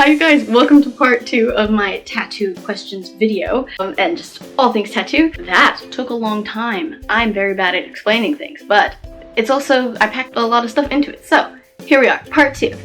Hi you guys, welcome to part 2 of my tattoo questions video, and just all things tattoo. That took a long time. I'm very bad at explaining things, but it's also, I packed a lot of stuff into it. So, here we are, part 2.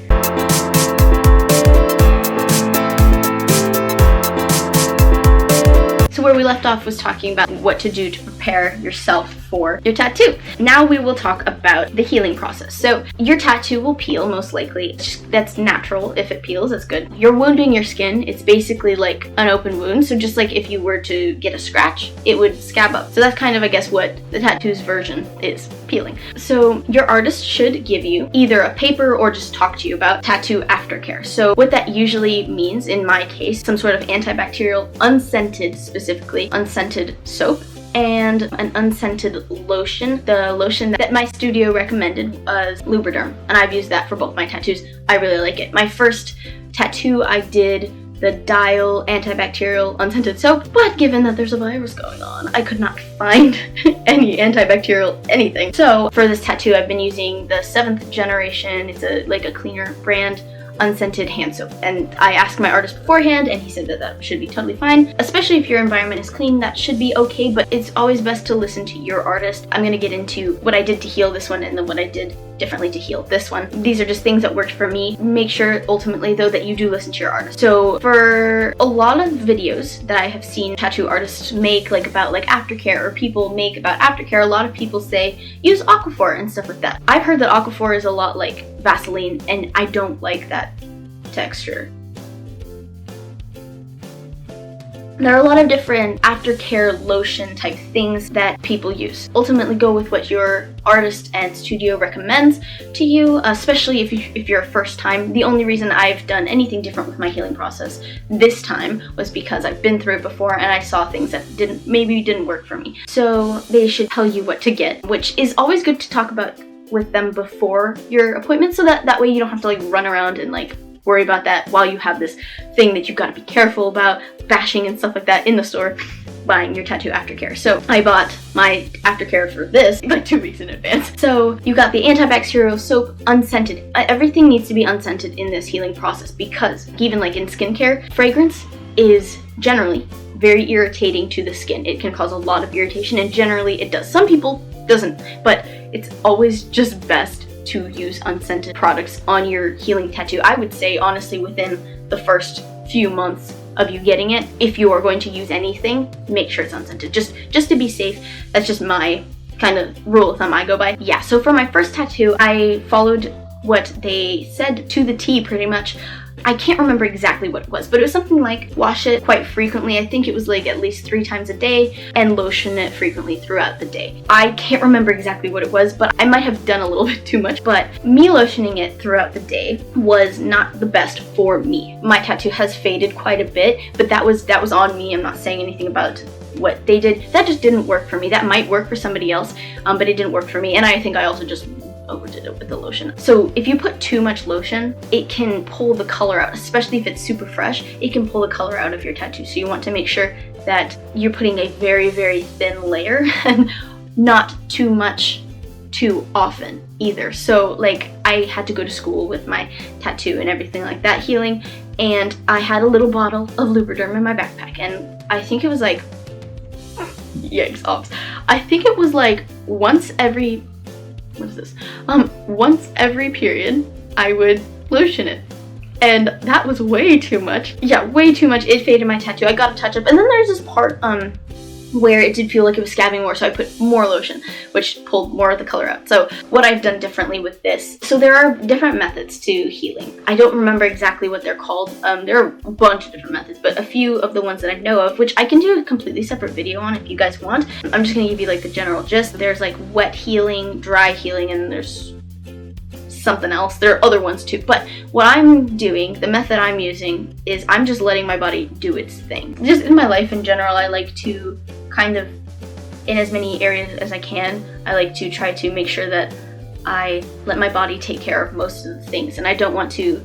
So where we left off was talking about what to do to prepare yourself for your tattoo. Now we will talk about the healing process. So your tattoo will peel most likely. That's natural. If it peels, that's good. You're wounding your skin. It's basically like an open wound. So just like if you were to get a scratch, it would scab up. So that's kind of, I guess, what the tattoo's version is, peeling. So your artist should give you either a paper or just talk to you about tattoo aftercare. So what that usually means, in my case, some sort of antibacterial, unscented, specifically unscented soap, and an unscented lotion. The lotion that my studio recommended was Lubriderm, and I've used that for both my tattoos. I really like it. My first tattoo, I did the Dial antibacterial unscented soap, but given that there's a virus going on, I could not find any antibacterial anything. So for this tattoo, I've been using the 7th generation. It's a cleaner brand, unscented hand soap, and I asked my artist beforehand and he said that should be totally fine. Especially if your environment is clean, that should be okay, but it's always best to listen to your artist. I'm gonna get into what I did to heal this one and then what I did differently to heal this one. These are just things that worked for me. Make sure ultimately though that you do listen to your artist. So for a lot of videos that I have seen tattoo artists make about aftercare, or people make about aftercare, a lot of people say use Aquaphor and stuff like that. I've heard that Aquaphor is a lot like Vaseline, and I don't like that texture. There are a lot of different aftercare lotion type things that people use. Ultimately go with what your artist and studio recommends to you, especially if you're a first time. The only reason I've done anything different with my healing process this time was because I've been through it before and I saw things that maybe didn't work for me. So they should tell you what to get, which is always good to talk about with them before your appointment, so that way you don't have to run around and worry about that while you have this thing that you've got to be careful about, bashing and stuff like that in the store, buying your tattoo aftercare. So I bought my aftercare for this 2 weeks in advance. So you got the antibacterial soap, unscented. Everything needs to be unscented in this healing process, because even in skincare, fragrance is generally very irritating to the skin. It can cause a lot of irritation, and generally it does. Some people doesn't, but it's always just best to use unscented products on your healing tattoo. I would say honestly within the first few months of you getting it, if you are going to use anything, make sure it's unscented, just to be safe. That's just my kind of rule of thumb I go by. Yeah, so for my first tattoo, I followed what they said to the T pretty much. I can't remember exactly what it was, but it was something like wash it quite frequently. I think it was at least 3 times a day, and lotion it frequently throughout the day. I can't remember exactly what it was, but I might have done a little bit too much. But me lotioning it throughout the day was not the best for me. My tattoo has faded quite a bit, but that was on me. I'm not saying anything about what they did. That just didn't work for me. That might work for somebody else, but it didn't work for me, and I think I also just overdid it with the lotion. So if you put too much lotion, it can pull the color out, especially if it's super fresh. It can pull the color out of your tattoo. So you want to make sure that you're putting a very, very thin layer and not too much too often either. So I had to go to school with my tattoo and everything like that, healing, and I had a little bottle of Lubriderm in my backpack, and I think it was yikes ops. I think it was once every once every period, I would lotion it. And that was way too much. Yeah, way too much. It faded my tattoo. I got a touch-up. And then there's this part where it did feel like it was scabbing more, so I put more lotion, which pulled more of the color out. So what I've done differently with this, so there are different methods to healing. I don't remember exactly what they're called. There are a bunch of different methods, but a few of the ones that I know of, which I can do a completely separate video on if you guys want. I'm just gonna give you the general gist. There's wet healing, dry healing, and there's something else. There are other ones too, but what I'm doing, the method I'm using, is I'm just letting my body do its thing. Just in my life in general, I like to kind of, in as many areas as I can, I like to try to make sure that I let my body take care of most of the things, and I don't want to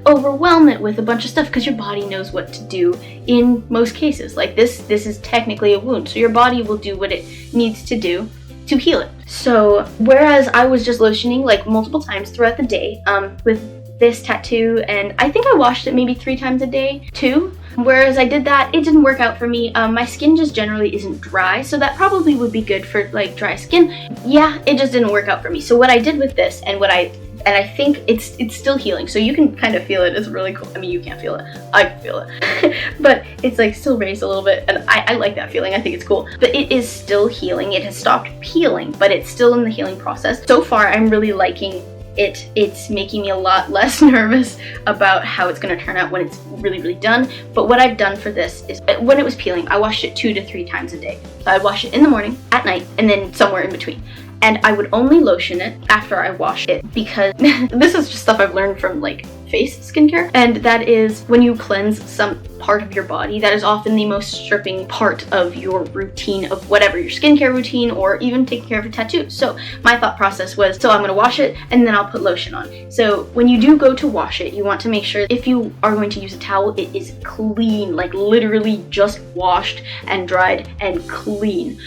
overwhelm it with a bunch of stuff, because your body knows what to do in most cases. This is technically a wound, so your body will do what it needs to do to heal it. So whereas I was just lotioning multiple times throughout the day with this tattoo, and I think I washed it maybe 3 times a day too. Whereas I did that, it didn't work out for me. My skin just generally isn't dry, so that probably would be good for like dry skin. Yeah, it just didn't work out for me. So what I did with this, and I think it's still healing, so you can kind of feel it. It's really cool. I mean, you can't feel it. I can feel it. But it's like still raised a little bit, and I like that feeling. I think it's cool. But it is still healing. It has stopped peeling, but it's still in the healing process. So far, I'm really liking it. It's making me a lot less nervous about how it's going to turn out when it's really done. But what I've done for this is, when it was peeling, I washed it 2 to 3 times a day. So I'd wash it in the morning, at night, and then somewhere in between. And I would only lotion it after I wash it, because this is just stuff I've learned from like face skincare, and that is when you cleanse some part of your body, that is often the most stripping part of your routine of whatever, your skincare routine or even taking care of a tattoo. So my thought process was, so I'm going to wash it and then I'll put lotion on. So when you do go to wash it, you want to make sure if you are going to use a towel, it is clean, like literally just washed and dried and clean.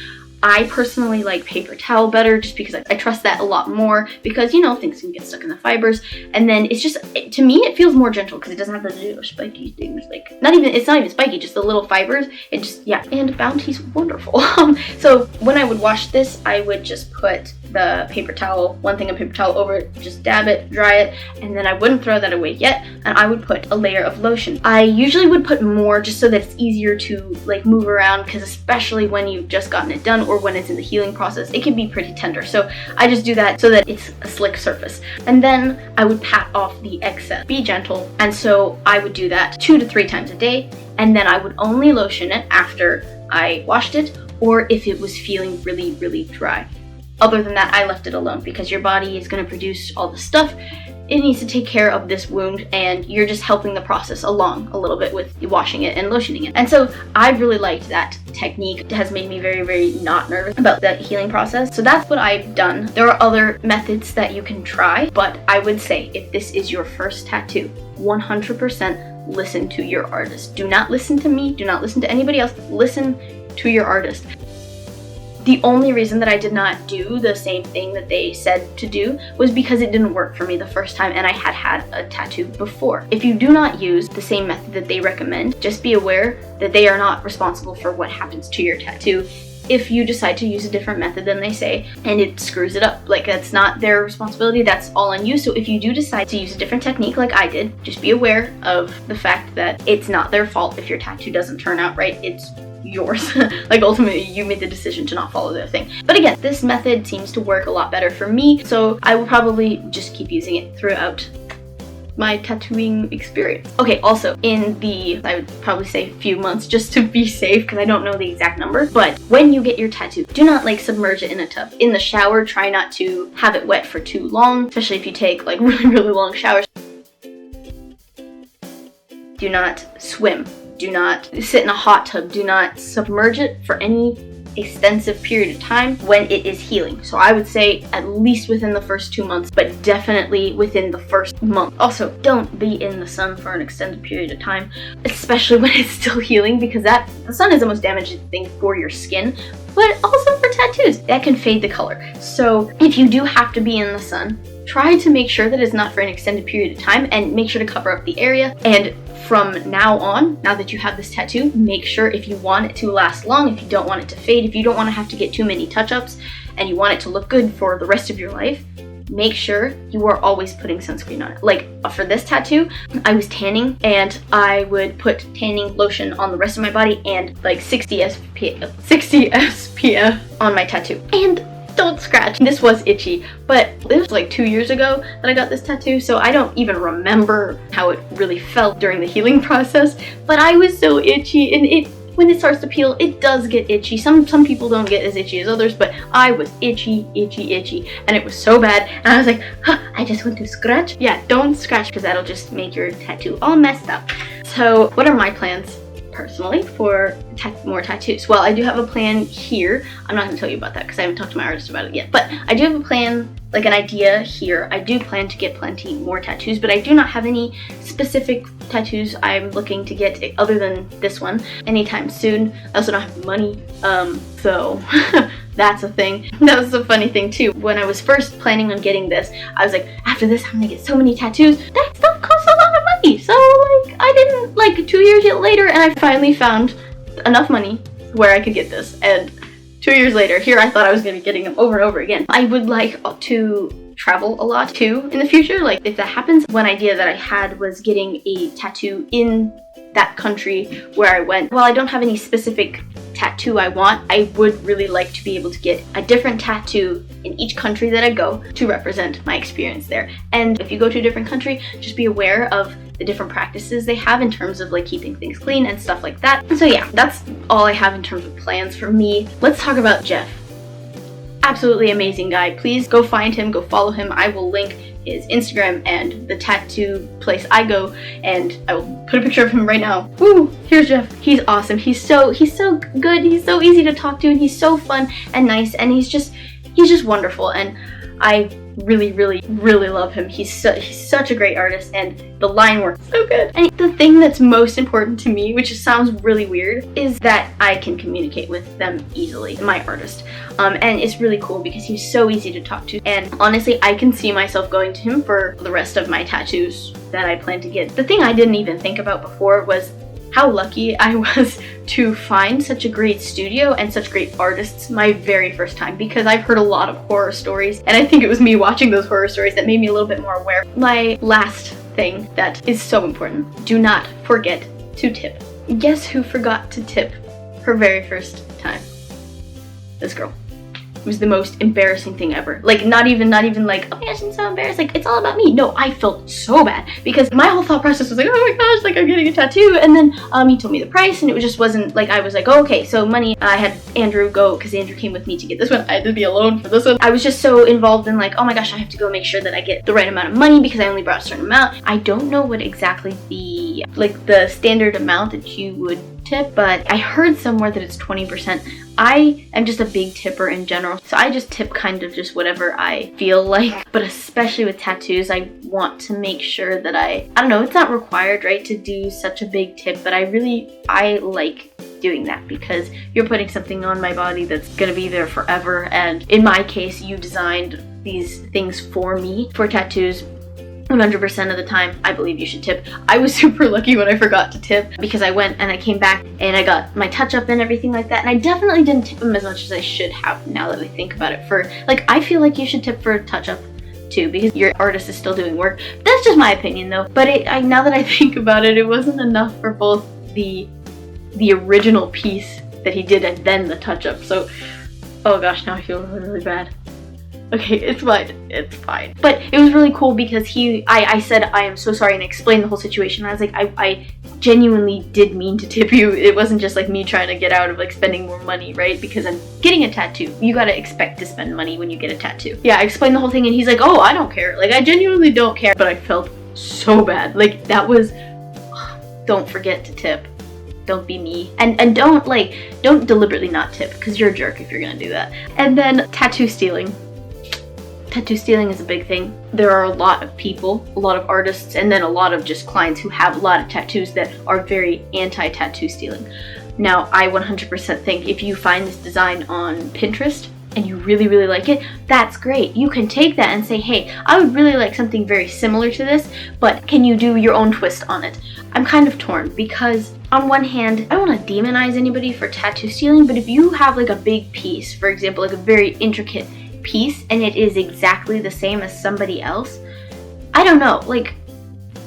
I personally like paper towel better, just because I trust that a lot more, because you know, things can get stuck in the fibers, and then it's just, to me it feels more gentle because it doesn't have the little spiky things, like it's not even spiky, just the little fibers. It just, yeah. And Bounty's wonderful. So when I would wash this, I would just put the paper towel, one thing of paper towel over it, just dab it, dry it, and then I wouldn't throw that away yet, and I would put a layer of lotion. I usually would put more just so that it's easier to like move around, because especially when you've just gotten it done or when it's in the healing process, it can be pretty tender. So I just do that so that it's a slick surface. And then I would pat off the excess. Be gentle. And so I would do that 2 to 3 times a day, and then I would only lotion it after I washed it, or if it was feeling really dry. Other than that, I left it alone, because your body is going to produce all the stuff. It needs to take care of this wound, and you're just helping the process along a little bit with washing it and lotioning it. And so I really liked that technique. It has made me very not nervous about that healing process. So that's what I've done. There are other methods that you can try, but I would say if this is your first tattoo, 100% listen to your artist. Do not listen to me. Do not listen to anybody else. Listen to your artist. The only reason that I did not do the same thing that they said to do was because it didn't work for me the first time, and I had a tattoo before. If you do not use the same method that they recommend, just be aware that they are not responsible for what happens to your tattoo if you decide to use a different method than they say and it screws it up. Like, that's not their responsibility, that's all on you. So if you do decide to use a different technique like I did, just be aware of the fact that it's not their fault if your tattoo doesn't turn out right. It's yours. Like, ultimately you made the decision to not follow their thing. But again, this method seems to work a lot better for me, so I will probably just keep using it throughout my tattooing experience. Okay, also in the, I would probably say few months, just to be safe, because I don't know the exact number, but when you get your tattoo, do not like submerge it in a tub. In the shower, try not to have it wet for too long, especially if you take like really long showers. Do not swim. Do not sit in a hot tub. Do not submerge it for any extensive period of time when it is healing. So I would say at least within the first 2 months, but definitely within the first month. Also, don't be in the sun for an extended period of time, especially when it's still healing, because the sun is the most damaging thing for your skin, but also for tattoos. That can fade the color. So if you do have to be in the sun, try to make sure that it's not for an extended period of time, and make sure to cover up the area. And from now on, now that you have this tattoo, make sure, if you want it to last long, if you don't want it to fade, if you don't want to have to get too many touch-ups, and you want it to look good for the rest of your life, make sure you are always putting sunscreen on it. Like for this tattoo, I was tanning, and I would put tanning lotion on the rest of my body and like 60 SPF on my tattoo. And don't scratch. This was itchy, but it was like 2 years ago that I got this tattoo, so I don't even remember how it really felt during the healing process, but I was so itchy, and when it starts to peel, it does get itchy. Some people don't get as itchy as others, but I was itchy, and it was so bad, and I was like, huh, I just want to scratch. Yeah, don't scratch, because that'll just make your tattoo all messed up. So what are my plans personally for more tattoos? Well, I do have a plan here. I'm not going to tell you about that because I haven't talked to my artist about it yet, but I do have a plan, like an idea here. I do plan to get plenty more tattoos, but I do not have any specific tattoos I'm looking to get other than this one anytime soon. I also don't have money, so That's a thing. That was a funny thing too. When I was first planning on getting this, I was like, after this, I'm gonna get so many tattoos. That stuff costs a lot of money. So like, I didn't, like 2 years later, and I finally found enough money where I could get this. And 2 years later, here I thought I was gonna be getting them over and over again. I would like to travel a lot too in the future. Like if that happens, one idea that I had was getting a tattoo in that country where I went. While I don't have any specific tattoo I want, I would really like to be able to get a different tattoo in each country that I go to represent my experience there. And if you go to a different country, just be aware of the different practices they have in terms of like keeping things clean and stuff like that. So yeah, that's all I have in terms of plans for me. Let's talk about Jeff. Absolutely amazing guy. Please go find him, go follow him. I will link his Instagram and the tattoo place I go, and I will put a picture of him right now. Woo! Here's Jeff. He's awesome. He's so good. He's so easy to talk to, and he's so fun and nice, and he's just wonderful. And I really love him. He's such a great artist, and the line work is so good. And the thing that's most important to me, which sounds really weird, is that I can communicate with them easily, my artist. And it's really cool because he's so easy to talk to. And honestly, I can see myself going to him for the rest of my tattoos that I plan to get. The thing I didn't even think about before was how lucky I was to find such a great studio and such great artists my very first time, because I've heard a lot of horror stories, and I think it was me watching those horror stories that made me a little bit more aware. My last thing that is so important: do not forget to tip. Guess who forgot to tip her very first time? This girl. It was the most embarrassing thing ever. Like, not even like, oh my gosh, I'm so embarrassed, like, it's all about me. No, I felt so bad because my whole thought process was like, oh my gosh, like, I'm getting a tattoo. And then he told me the price, and it just wasn't like, I was like, oh, okay, so money. I had Andrew go, because Andrew came with me to get this one. I had to be alone for this one. I was just so involved in like, oh my gosh, I have to go make sure that I get the right amount of money because I only brought a certain amount. I don't know what exactly the standard amount that you would tip, but I heard somewhere that it's 20%. I am just a big tipper in general, so I just tip kind of just whatever I feel like. But especially with tattoos, I want to make sure that I don't know, it's not required, right, to do such a big tip, but I like doing that because you're putting something on my body that's gonna be there forever. And in my case, you designed these things for me for tattoos. 100% of the time, I believe you should tip. I was super lucky when I forgot to tip because I went and I came back and I got my touch-up and everything like that, and I definitely didn't tip them as much as I should have now that I think about it. For like, I feel like you should tip for touch-up too because your artist is still doing work. That's just my opinion though. But now that I think about it, it wasn't enough for both the original piece that he did and then the touch-up. So, oh gosh, now I feel really bad. Okay, it's fine. But it was really cool because I said, I am so sorry, and explained the whole situation. I was like, I genuinely did mean to tip you. It wasn't just like me trying to get out of like spending more money, right? Because I'm getting a tattoo. You gotta expect to spend money when you get a tattoo. Yeah, I explained the whole thing and he's like, oh, I don't care. Like, I genuinely don't care. But I felt so bad. Like, that was, don't forget to tip. Don't be me. And don't deliberately not tip because you're a jerk if you're gonna do that. And then tattoo stealing. Tattoo stealing is a big thing. There are a lot of people, a lot of artists, and then a lot of just clients who have a lot of tattoos that are very anti-tattoo stealing. Now, I 100% think if you find this design on Pinterest and you really like it, that's great. You can take that and say, hey, I would really like something very similar to this, but can you do your own twist on it? I'm kind of torn because on one hand, I don't want to demonize anybody for tattoo stealing, but if you have like a big piece, for example, like a very intricate piece, and it is exactly the same as somebody else, I don't know, like,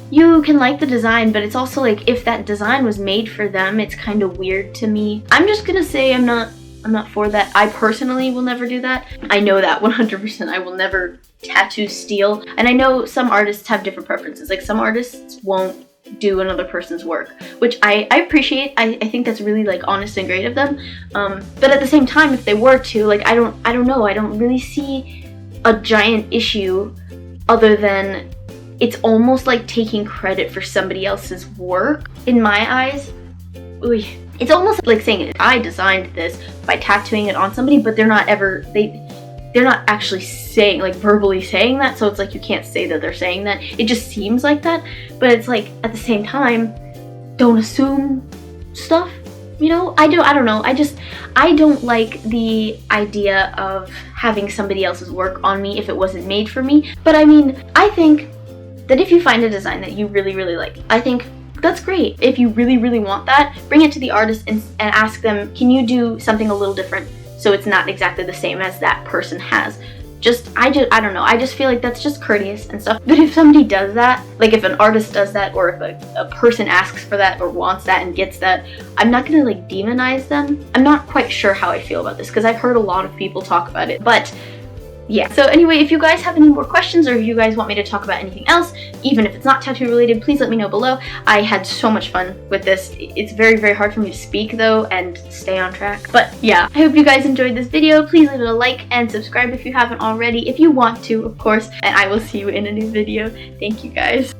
you can like the design, but it's also like, if that design was made for them, it's kind of weird to me. I'm just gonna say I'm not for that. I personally will never do that. I know that 100%. I will never tattoo steal, and I know some artists have different preferences. Like, some artists won't do another person's work, which I appreciate. I think that's really like honest and great of them. But at the same time, if they were to, like, I don't know, I don't really see a giant issue other than it's almost like taking credit for somebody else's work in my eyes. Ooh. It's almost like saying I designed this by tattooing it on somebody, but they're not actually saying, like, verbally saying that, so it's like you can't say that they're saying that. It just seems like that, but it's like, at the same time, don't assume stuff. I don't know. I don't like the idea of having somebody else's work on me if it wasn't made for me. But I mean, I think that if you find a design that you really, really like, I think that's great. If you really, really want that, bring it to the artist and ask them, can you do something a little different so it's not exactly the same as that person has? I don't know, I just feel like that's just courteous and stuff. But if somebody does that, like if an artist does that, or if a person asks for that or wants that and gets that, I'm not gonna like demonize them. I'm not quite sure how I feel about this because I've heard a lot of people talk about it, but yeah. So anyway, if you guys have any more questions or if you guys want me to talk about anything else, even if it's not tattoo related, please let me know below. I had so much fun with this. It's very, very hard for me to speak though and stay on track. But yeah, I hope you guys enjoyed this video. Please leave it a like and subscribe if you haven't already, if you want to, of course, and I will see you in a new video. Thank you guys.